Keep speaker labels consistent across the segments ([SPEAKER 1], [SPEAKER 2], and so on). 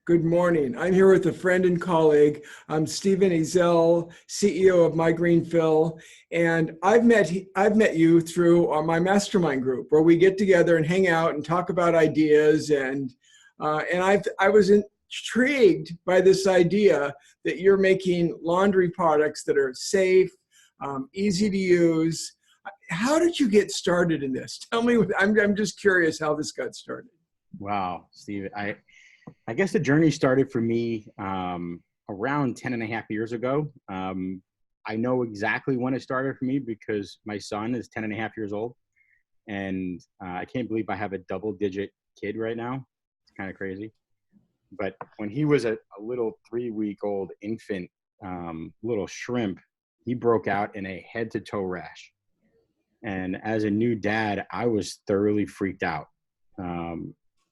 [SPEAKER 1] Good morning. I'm here with a friend and colleague. I'm Stephen Ezell, CEO of My Green Fill, and I've met you through my mastermind group, where we get together and hang out and talk about ideas. I was intrigued by this idea that you're making laundry products that are safe, easy to use. How did you get started in this? Tell me. I'm just curious how this got started.
[SPEAKER 2] Wow, Steve. I guess the journey started for me around 10 and a half years ago. I know exactly when it started for me because my son is 10 and a half years old. And I can't believe I have a double-digit kid right now. It's kind of crazy. But when he was a little 3-week-old infant, little shrimp, he broke out in a head-to-toe rash. And as a new dad, I was thoroughly freaked out.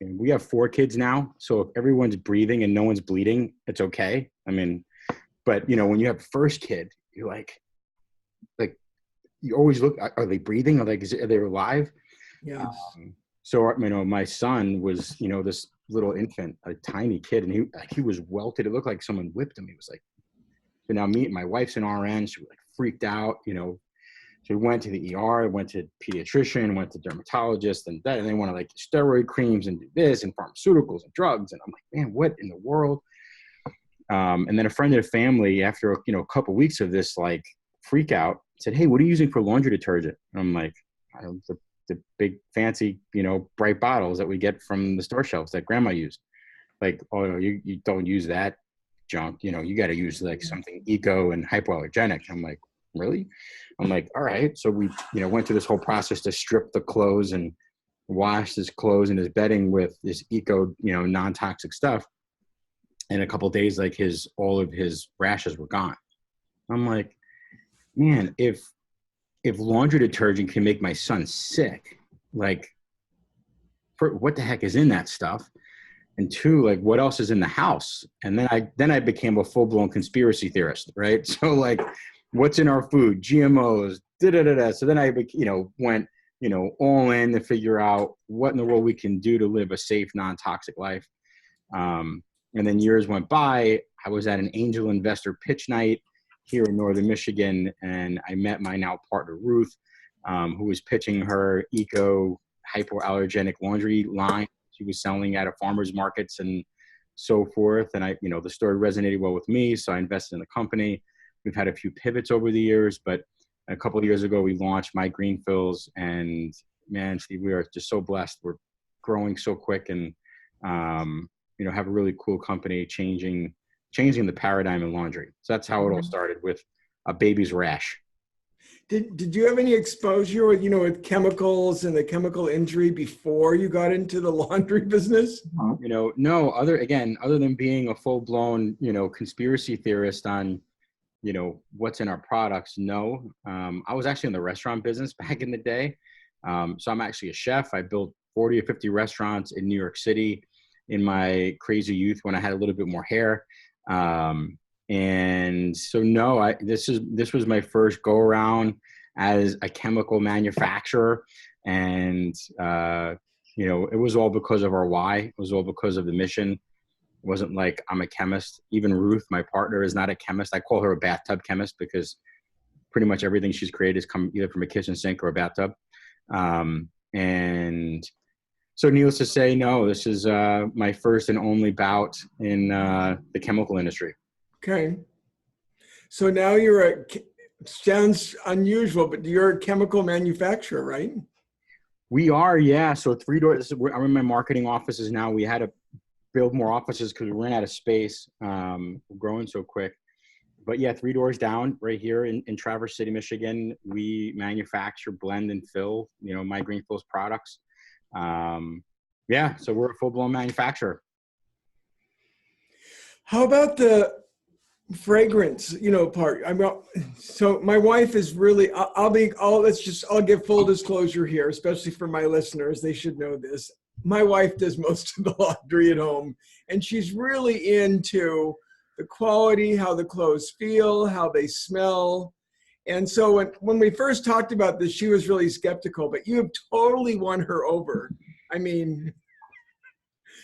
[SPEAKER 2] And we have 4 kids now, so if everyone's breathing and no one's bleeding, it's okay. I mean, but when you have first kid, you're like you always look, are they breathing? Are they alive?
[SPEAKER 1] Yes.
[SPEAKER 2] So my son was this little infant, a tiny kid, and he was welted. It looked like someone whipped him. He was like, so now my wife's an RN. She was like freaked out, So we went to the ER, went to pediatrician, went to dermatologist, and they want to like steroid creams and do this and pharmaceuticals and drugs. And I'm like, man, what in the world? And then a friend of the family, after a couple of weeks of this like freak out, said, hey, what are you using for laundry detergent? And I'm like, the big fancy, bright bottles that we get from the store shelves that grandma used. Like, oh, no, you don't use that junk. You got to use like something eco and hypoallergenic. I'm like, really? I'm like, all right. So we, went through this whole process to strip the clothes and wash his clothes and his bedding with this eco, non-toxic stuff. And a couple of days, like all of his rashes were gone. I'm like, man, if laundry detergent can make my son sick, like, what the heck is in that stuff? And 2, like, what else is in the house? And then I became a full-blown conspiracy theorist, right? So like, what's in our food, GMOs, da-da-da-da. So then I, went, all in to figure out what in the world we can do to live a safe, non-toxic life. And then years went by. I was at an angel investor pitch night here in Northern Michigan, and I met my now partner, Ruth, who was pitching her eco hypoallergenic laundry line. She was selling at farmers markets and so forth. And the story resonated well with me. So I invested in the company. We've had a few pivots over the years, but a couple of years ago, we launched My Green Fills, and man, Steve, we are just so blessed. We're growing so quick, and have a really cool company changing the paradigm in laundry. So that's how it all started, with a baby's rash.
[SPEAKER 1] Did you have any exposure with chemicals and the chemical injury before you got into the laundry business?
[SPEAKER 2] No, other than being a full-blown, conspiracy theorist on what's in our products. No, I was actually in the restaurant business back in the day. So I'm actually a chef. I built 40 or 50 restaurants in New York City in my crazy youth when I had a little bit more hair. And so no, this was my first go around as a chemical manufacturer. And, it was all because of our why. It was all because of the mission. It wasn't like I'm a chemist. Even Ruth, my partner, is not a chemist. I call her a bathtub chemist because pretty much everything she's created has come either from a kitchen sink or a bathtub. And so needless to say, no, this is my first and only bout in the chemical industry.
[SPEAKER 1] Okay. So now sounds unusual, but you're a chemical manufacturer, right?
[SPEAKER 2] We are, yeah. So 3 doors. I'm in my marketing offices now. We had to build more offices because we ran out of space. We're growing so quick. But yeah, 3 doors down right here in Traverse City, Michigan, we manufacture, blend, and fill, My Green Fill's products. So we're a full-blown manufacturer.
[SPEAKER 1] How about the fragrance, part? So my wife is really, I'll give full disclosure here, especially for my listeners. They should know this. My wife does most of the laundry at home, and she's really into the quality, how the clothes feel, how they smell. And so when we first talked about this, she was really skeptical, but you have totally won her over. I mean,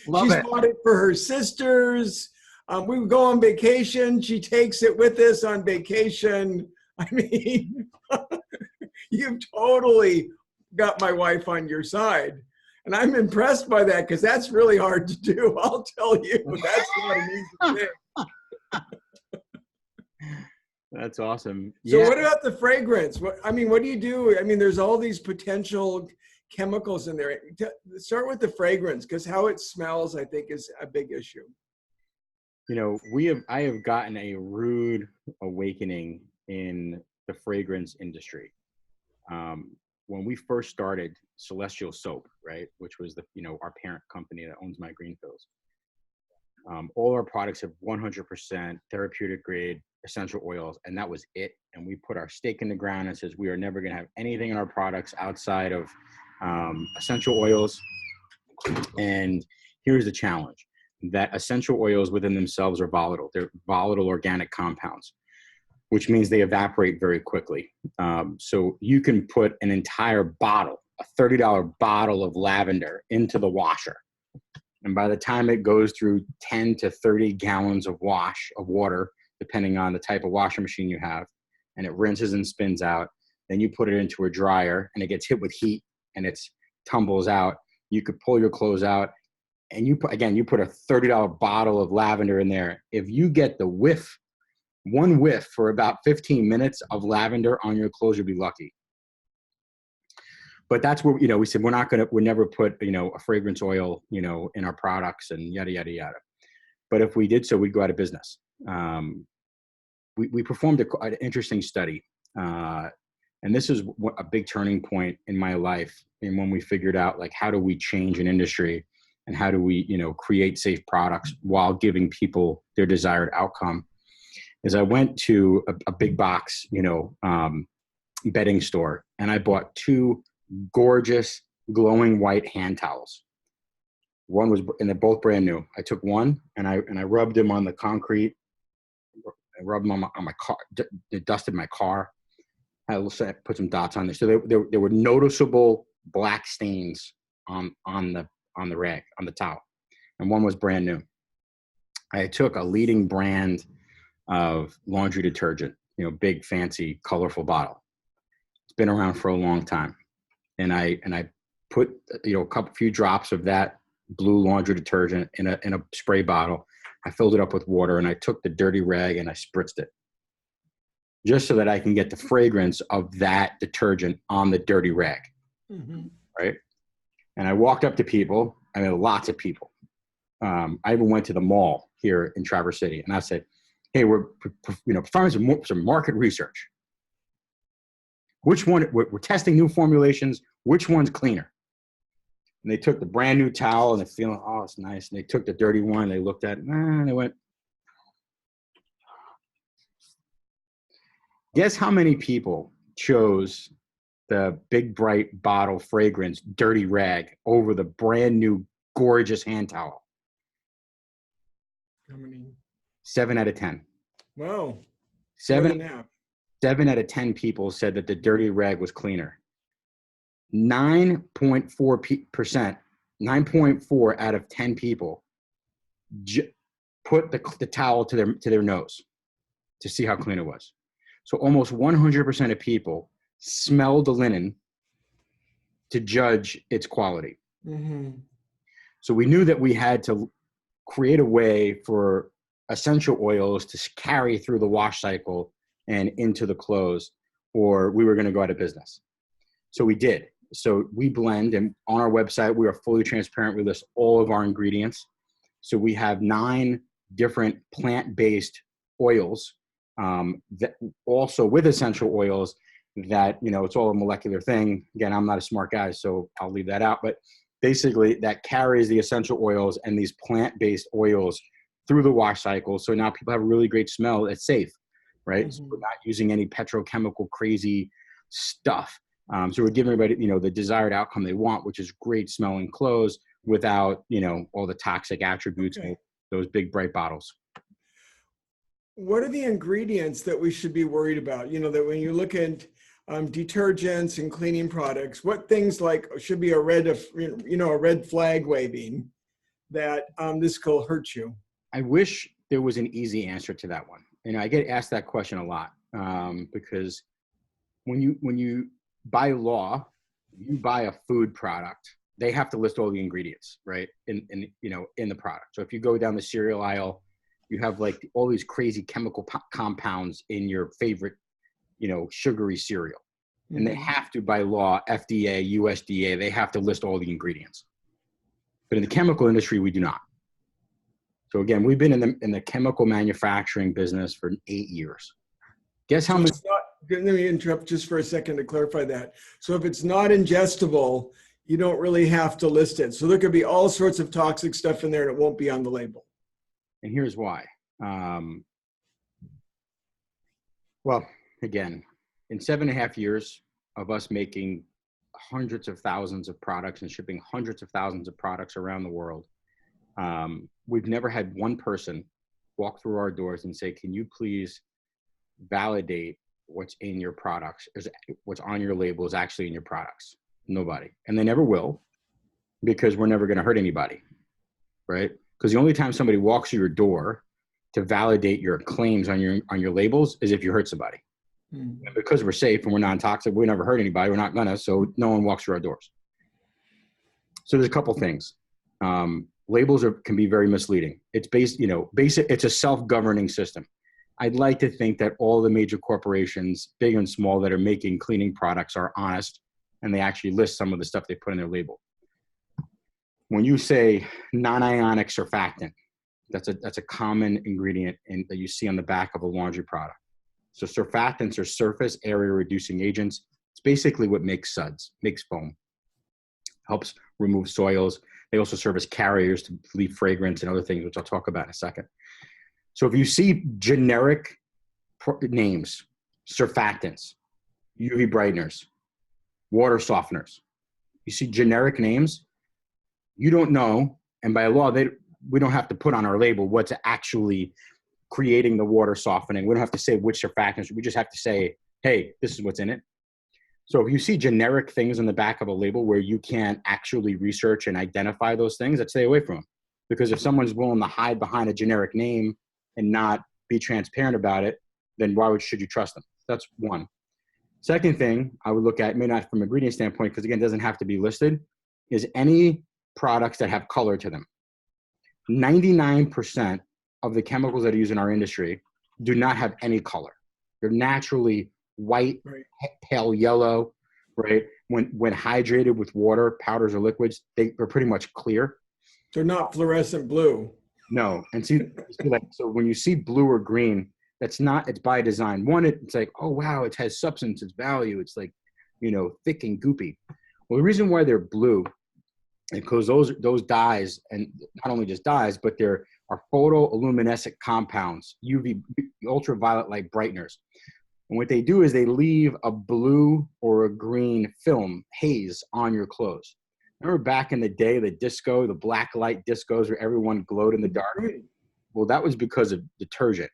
[SPEAKER 2] Love
[SPEAKER 1] She's
[SPEAKER 2] it.
[SPEAKER 1] bought it for her sisters. We would go on vacation. She takes it with us on vacation. I mean, you've totally got my wife on your side. And I'm impressed by that because that's really hard to do. I'll tell you, that's not an easy thing.
[SPEAKER 2] That's awesome.
[SPEAKER 1] So
[SPEAKER 2] Yeah.
[SPEAKER 1] what about the fragrance? I mean, what do you do? I mean, there's all these potential chemicals in there. Start with the fragrance because how it smells, I think, is a big issue.
[SPEAKER 2] You know, I have gotten a rude awakening in the fragrance industry. When we first started Celestial Soap, right, which was our parent company that owns My Green Fills, all our products have 100% therapeutic grade essential oils, and that was it. And we put our stake in the ground and says we are never going to have anything in our products outside of essential oils. And here's the challenge: that essential oils within themselves are volatile. They're volatile organic compounds, which means they evaporate very quickly. So you can put an entire bottle, a $30 bottle of lavender into the washer. And by the time it goes through 10 to 30 gallons of water, depending on the type of washing machine you have, and it rinses and spins out, then you put it into a dryer and it gets hit with heat and it tumbles out. You could pull your clothes out and you put a $30 bottle of lavender in there. If you get the one whiff for about 15 minutes of lavender on your clothes, you'll be lucky. But that's where, we said, we'll never put, a fragrance oil, in our products and yada, yada, yada. But if we did so, we'd go out of business. We performed an interesting study. And this is a big turning point in my life. And when we figured out, like, how do we change an industry and how do we, create safe products while giving people their desired outcome, is I went to a big box, bedding store, and I bought 2 gorgeous glowing white hand towels. One was, and they're both brand new. I took one and I rubbed them on the concrete. I rubbed them on my car. They dusted my car. I put some dots on there. So there were noticeable black stains on the rag, on the towel. And one was brand new. I took a leading brand of laundry detergent, big, fancy, colorful bottle. It's been around for a long time. And I put, a few drops of that blue laundry detergent in a spray bottle. I filled it up with water and I took the dirty rag and I spritzed it, just so that I can get the fragrance of that detergent on the dirty rag. Mm-hmm. Right. And I walked up to people, lots of people. I even went to the mall here in Traverse City and I said, hey, we're performing some market research. Which one, we're testing new formulations. Which one's cleaner? And they took the brand new towel and they're feeling, oh, it's nice. And they took the dirty one. They looked at it and they went, guess how many people chose the big, bright bottle fragrance dirty rag over the brand new, gorgeous hand towel?
[SPEAKER 1] How many? 7
[SPEAKER 2] out of 10.
[SPEAKER 1] Wow.
[SPEAKER 2] 7 out of 10 people said that the dirty rag was cleaner. 9.4%, 9.4 out of 10 people put the towel to their nose to see how clean it was. So almost 100% of people smelled the linen to judge its quality. Mm-hmm. So we knew that we had to create a way for essential oils to carry through the wash cycle and into the clothes, or we were going to go out of business. So we did. So we blend, and on our website, we are fully transparent. We list all of our ingredients. So we have 9 different plant-based oils, that also with essential oils that, it's all a molecular thing. Again, I'm not a smart guy, so I'll leave that out. But basically that carries the essential oils and these plant-based oils through the wash cycle. So now people have a really great smell. It's safe, right? Mm-hmm. So we're not using any petrochemical crazy stuff. So we're giving everybody, the desired outcome they want, which is great smelling clothes without, all the toxic attributes of those big bright bottles.
[SPEAKER 1] What are the ingredients that we should be worried about? That when you look at detergents and cleaning products, what things like should be a red flag waving that this could hurt you?
[SPEAKER 2] I wish there was an easy answer to that one. And I get asked that question a lot, because when you by law, you buy a food product, they have to list all the ingredients, right? In the product. So if you go down the cereal aisle, you have like all these crazy chemical compounds in your favorite, sugary cereal. And they have to, by law, FDA, USDA, they have to list all the ingredients. But in the chemical industry, we do not. So again, we've been in the chemical manufacturing business for 8 years. Guess how much?
[SPEAKER 1] Let me interrupt just for a second to clarify that. So if it's not ingestible, you don't really have to list it. So there could be all sorts of toxic stuff in there and it won't be on the label.
[SPEAKER 2] And here's why. Well, again, in 7.5 years of us making hundreds of thousands of products and shipping hundreds of thousands of products around the world, we've never had one person walk through our doors and say, can you please validate what's in your products, what's on your label is actually in your products? Nobody. And they never will, because we're never going to hurt anybody, right? Because the only time somebody walks through your door to validate your claims on your labels is if you hurt somebody. And because we're safe and we're non-toxic, we never hurt anybody. We're not gonna, so no one walks through our doors. So there's a couple things. Labels can be very misleading. It's it's a self-governing system. I'd like to think that all the major corporations, big and small, that are making cleaning products are honest and they actually list some of the stuff they put in their label. When you say non-ionic surfactant, that's a common ingredient that you see on the back of a laundry product. So surfactants are surface area reducing agents. It's basically what makes suds, makes foam, helps remove soils. They also serve as carriers to leave fragrance and other things, which I'll talk about in a second. So if you see generic names, surfactants, UV brighteners, water softeners, you see generic names, you don't know, and by law, we don't have to put on our label what's actually creating the water softening. We don't have to say which surfactants. We just have to say, hey, this is what's in it. So if you see generic things on the back of a label where you can't actually research and identify those things, I'd stay away from them. Because if someone's willing to hide behind a generic name and not be transparent about it, then should you trust them? That's one. Second thing I would look at, maybe not from an ingredient standpoint, because again, it doesn't have to be listed, is any products that have color to them. 99% of the chemicals that are used in our industry do not have any color. They're naturally white, right, pale yellow, right? When hydrated with water, powders or liquids, they're pretty much clear.
[SPEAKER 1] They're not fluorescent blue.
[SPEAKER 2] No, and so when you see blue or green, it's by design. One, it's like, oh wow, it has substance, it's value. It's like, thick and goopy. Well, the reason why they're blue, because those dyes, and not only just dyes, but there are photoluminescent compounds, UV, ultraviolet light brighteners. And what they do is they leave a blue or a green film, haze, on your clothes. Remember back in the day, the black light discos where everyone glowed in the dark? Well, that was because of detergent,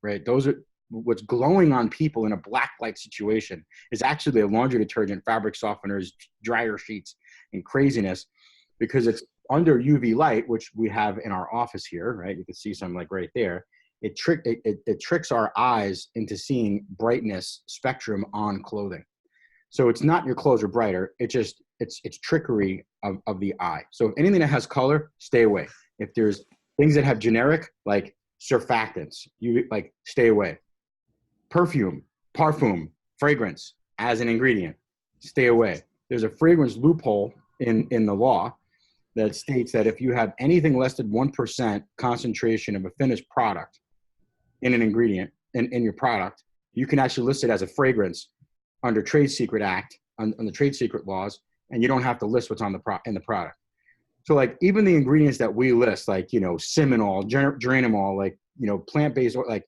[SPEAKER 2] right? Those are what's glowing on people in a black light situation is actually a laundry detergent, fabric softeners, dryer sheets, and craziness, because it's under UV light, which we have in our office here, right? You can see some like right there. It tricks our eyes into seeing brightness spectrum on clothing. So it's not your clothes are brighter. It's trickery of the eye. So if anything that has color, stay away. If there's things that have generic, like surfactants, stay away. Parfum, fragrance as an ingredient, stay away. There's a fragrance loophole in the law that states that if you have anything less than 1% concentration of a finished product in an ingredient in your product, you can actually list it as a fragrance under Trade Secret Act, on the trade secret laws, and you don't have to list what's in the product. So like even the ingredients that we list, like, Simonol, Geranimol, plant-based, like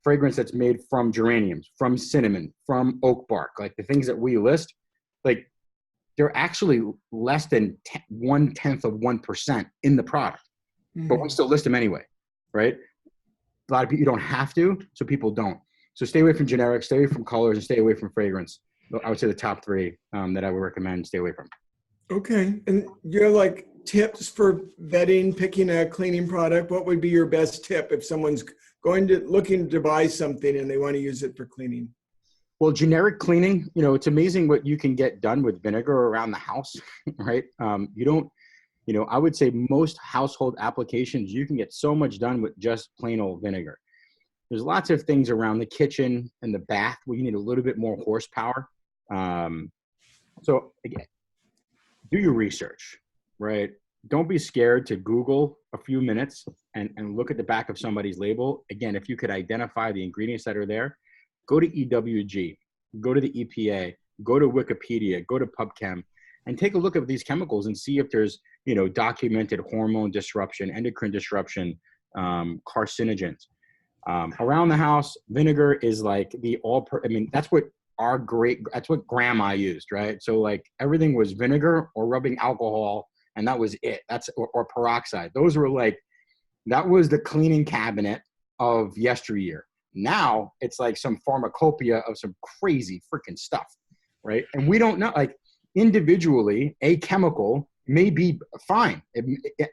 [SPEAKER 2] fragrance that's made from geraniums, from cinnamon, from oak bark, like the things that we list, like they're actually less than 0.1% in the product, but we still list them anyway, right? A lot of people, you don't have to, so people don't. So stay away from generics, stay away from colors, and stay away from fragrance. I would say the top three that I would recommend stay away from.
[SPEAKER 1] Okay. And you're like tips for vetting, picking a cleaning product? What would be your best tip if someone's looking to buy something and they want to use it for cleaning?
[SPEAKER 2] Well, generic cleaning, it's amazing what you can get done with vinegar around the house, right? I would say most household applications, you can get so much done with just plain old vinegar. There's lots of things around the kitchen and the bath where you need a little bit more horsepower. So again, do your research, right? Don't be scared to Google a few minutes and look at the back of somebody's label. Again, if you could identify the ingredients that are there, go to EWG, go to the EPA, go to Wikipedia, go to PubChem, and take a look at these chemicals and see if there's, documented hormone disruption, endocrine disruption, carcinogens. Around the house, vinegar is like that's what grandma used, right? So like everything was vinegar or rubbing alcohol, and that was it. Or peroxide. That was the cleaning cabinet of yesteryear. Now it's like some pharmacopoeia of some crazy freaking stuff, right? And we don't know, like individually, a chemical may be fine.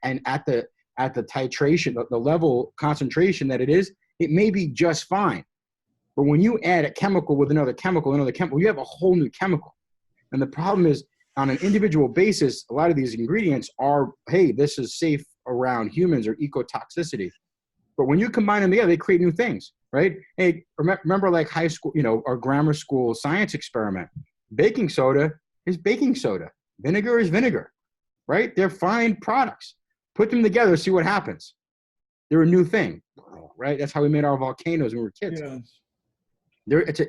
[SPEAKER 2] And at the titration, the level concentration that it is, it may be just fine. But when you add a chemical with another chemical, you have a whole new chemical. And the problem is, on an individual basis, a lot of these ingredients are, hey, this is safe around humans or ecotoxicity. But when you combine them together, they create new things, right? Hey, remember like high school, or grammar school science experiment. Baking soda is baking soda. Vinegar is vinegar, right? They're fine products. Put them together, see what happens. They're a new thing, right? That's how we made our volcanoes when we were kids. Yeah.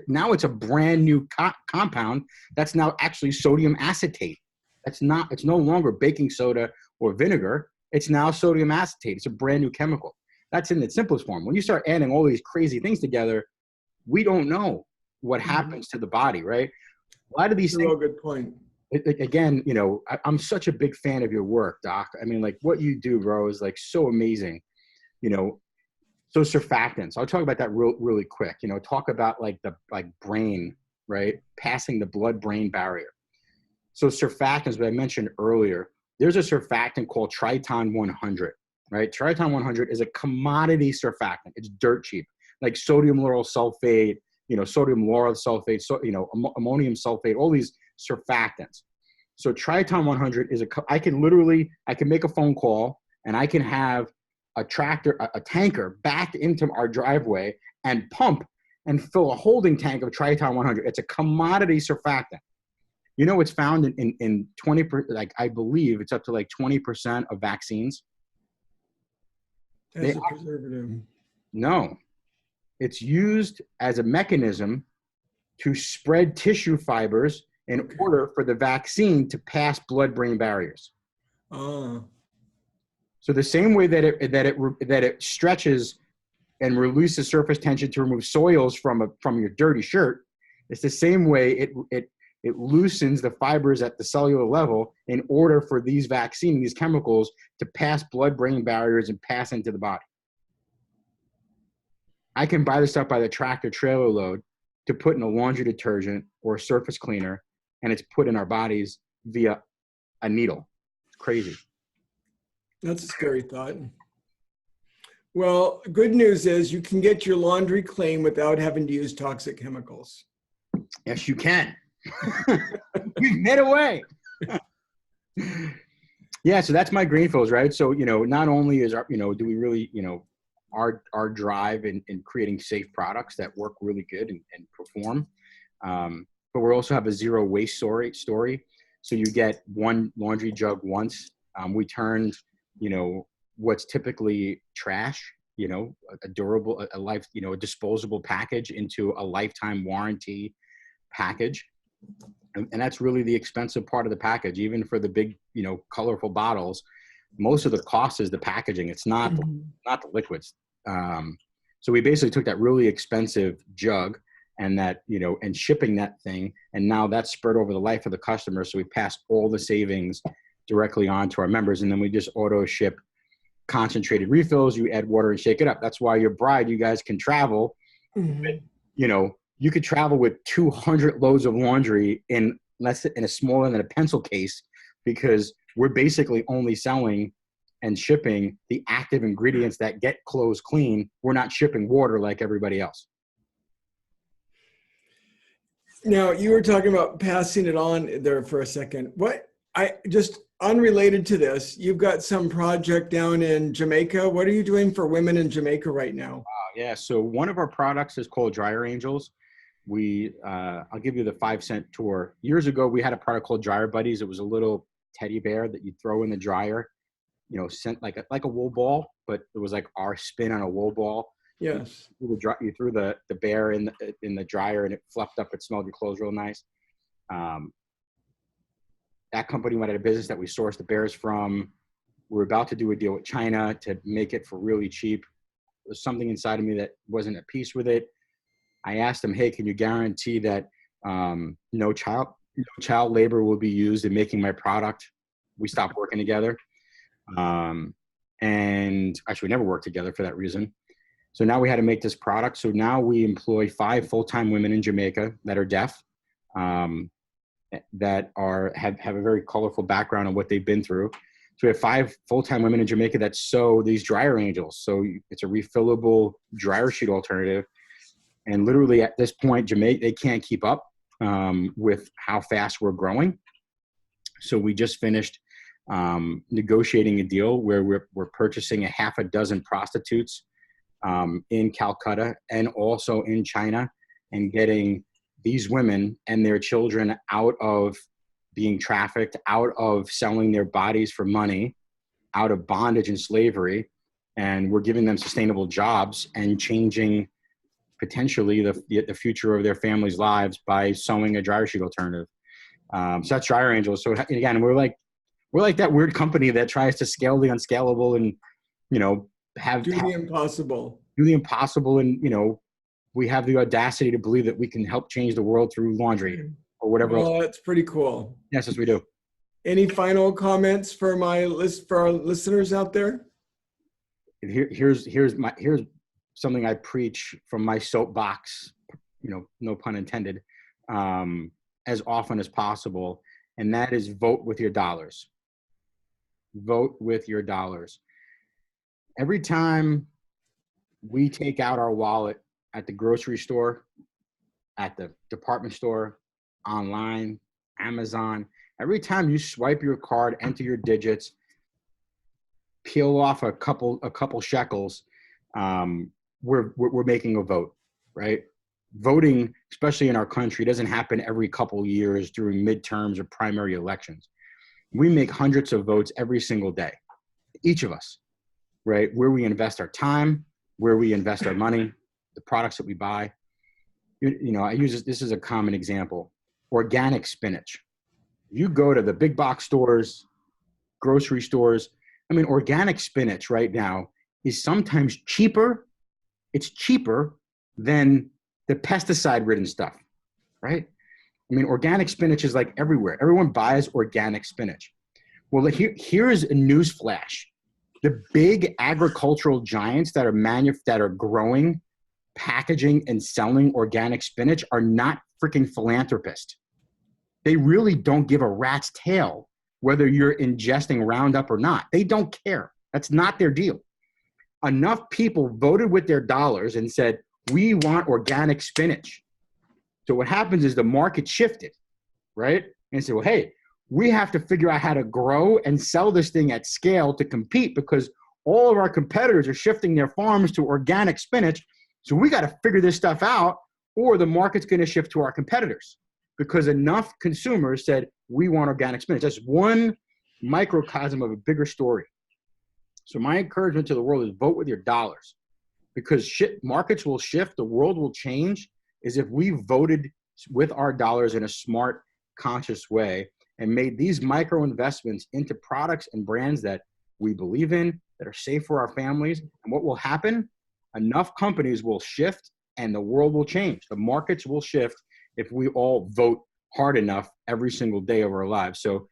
[SPEAKER 2] Now it's a brand new compound that's now actually sodium acetate. It's no longer baking soda or vinegar. It's now sodium acetate. It's a brand new chemical. That's in its simplest form. When you start adding all these crazy things together, we don't know what happens to the body, right? A lot of these things.
[SPEAKER 1] Real good point.
[SPEAKER 2] Again, I'm such a big fan of your work, Doc. I mean, like what you do, bro, is like so amazing. So surfactants. I'll talk about that really quick. Talk about like the brain, right? Passing the blood-brain barrier. So surfactants, what I mentioned earlier, there's a surfactant called Triton 100, right? Triton 100 is a commodity surfactant. It's dirt cheap, like sodium lauryl sulfate, sodium lauryl sulfate, ammonium sulfate, all these surfactants. So Triton 100 is I can make a phone call and I can have a tanker back into our driveway and pump and fill a holding tank of Triton 100. It's a commodity surfactant. It's found in 20%, like I believe it's up to like 20% of vaccines.
[SPEAKER 1] As a preservative.
[SPEAKER 2] No, it's used as a mechanism to spread tissue fibers in order for the vaccine to pass blood-brain barriers. So the same way that it stretches and releases surface tension to remove soils from your dirty shirt, it's the same way it loosens the fibers at the cellular level in order for these chemicals to pass blood-brain barriers and pass into the body. I can buy this stuff by the tractor trailer load to put in a laundry detergent or a surface cleaner, and it's put in our bodies via a needle. It's crazy.
[SPEAKER 1] That's a scary thought. Well, good news is you can get your laundry clean without having to use toxic chemicals.
[SPEAKER 2] Yes, you can. We've made a way. Yeah, so that's my green fills, right? So, not only is do we really, our drive in creating safe products that work really good and perform, but we also have a zero waste story. So you get one laundry jug once. We turned, what's typically trash, a durable, a disposable package into a lifetime warranty package. And that's really the expensive part of the package. Even for the big, colorful bottles, most of the cost is the packaging. It's not the liquids. So we basically took that really expensive jug and and shipping that thing. And now that's spread over the life of the customer. So we passed all the savings directly on to our members. And then we just auto ship concentrated refills. You add water and shake it up. That's why your bride, you guys can travel, you could travel with 200 loads of laundry in a smaller than a pencil case, because we're basically only selling and shipping the active ingredients that get clothes clean. We're not shipping water like everybody else.
[SPEAKER 1] Now, you were talking about passing it on there for a second. Just unrelated to this, you've got some project down in Jamaica. What are you doing for women in Jamaica right now?
[SPEAKER 2] Yeah, so one of our products is called Dryer Angels. I'll give you the 5-cent tour. Years ago, we had a product called Dryer Buddies. It was a little teddy bear that you throw in the dryer, sent like a wool ball, but it was like our spin on a wool ball.
[SPEAKER 1] Yes.
[SPEAKER 2] You threw the bear in the dryer and it fluffed up. It smelled your clothes real nice. That company went out of business that we sourced the bears from. We're about to do a deal with China to make it for really cheap. There's something inside of me that wasn't at peace with it. I asked them, hey, can you guarantee that no child labor will be used in making my product? We stopped working together. And actually we never worked together for that reason. So now we had to make this product. So now we employ 5 full-time women in Jamaica that are deaf, that have a very colorful background on what they've been through. So we have 5 full-time women in Jamaica that sew these Dryer Angels. So it's a refillable dryer sheet alternative. And literally at this point, Jamaica, they can't keep up with how fast we're growing. So we just finished negotiating a deal where we're purchasing a half a dozen prostitutes in Calcutta and also in China, and getting these women and their children out of being trafficked, out of selling their bodies for money, out of bondage and slavery. And we're giving them sustainable jobs and changing potentially the future of their families' lives by sewing a dryer sheet alternative. So that's Dryer Angels. So again, we're like that weird company that tries to scale the unscalable and, do the impossible. And, we have the audacity to believe that we can help change the world through laundry or whatever else.
[SPEAKER 1] Well, that's pretty cool.
[SPEAKER 2] Yes, we do.
[SPEAKER 1] Any final comments for our listeners out there?
[SPEAKER 2] Here's something I preach from my soapbox, no pun intended, as often as possible. And that is vote with your dollars. Vote with your dollars. Every time we take out our wallet at the grocery store, at the department store, online, Amazon, every time you swipe your card, enter your digits, peel off a couple shekels, we're making a vote, right? Voting, especially in our country, doesn't happen every couple years during midterms or primary elections. We make hundreds of votes every single day, each of us, right? Where we invest our time, where we invest our money, the products that we buy. I use this is a common example. Organic spinach. You go to the big box stores, grocery stores. Organic spinach right now is sometimes cheaper. It's cheaper than the pesticide-ridden stuff, right? Organic spinach is like everywhere. Everyone buys organic spinach. Well, here's a news flash. The big agricultural giants that are growing, packaging, and selling organic spinach are not freaking philanthropists. They really don't give a rat's tail whether you're ingesting Roundup or not. They don't care. That's not their deal. Enough people voted with their dollars and said, we want organic spinach. So what happens is the market shifted, right? And said, well, hey, we have to figure out how to grow and sell this thing at scale to compete, because all of our competitors are shifting their farms to organic spinach. So we got to figure this stuff out, or the market's going to shift to our competitors, because enough consumers said, we want organic spinach. That's one microcosm of a bigger story. So my encouragement to the world is vote with your dollars, because markets will shift, the world will change, is if we voted with our dollars in a smart, conscious way and made these micro investments into products and brands that we believe in, that are safe for our families. And what will happen? Enough companies will shift and the world will change. The markets will shift if we all vote hard enough every single day of our lives. So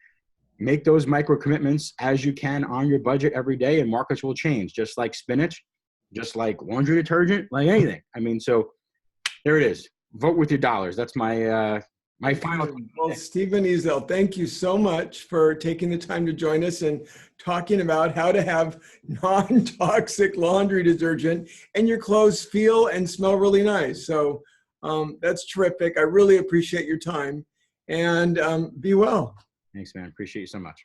[SPEAKER 2] make those micro commitments as you can on your budget every day, and markets will change, just like spinach, just like laundry detergent, like anything. So there it is. Vote with your dollars. That's my My final.
[SPEAKER 1] Well, Stephen Ezell, thank you so much for taking the time to join us and talking about how to have non-toxic laundry detergent and your clothes feel and smell really nice. So that's terrific. I really appreciate your time, and be well.
[SPEAKER 2] Thanks, man. Appreciate you so much.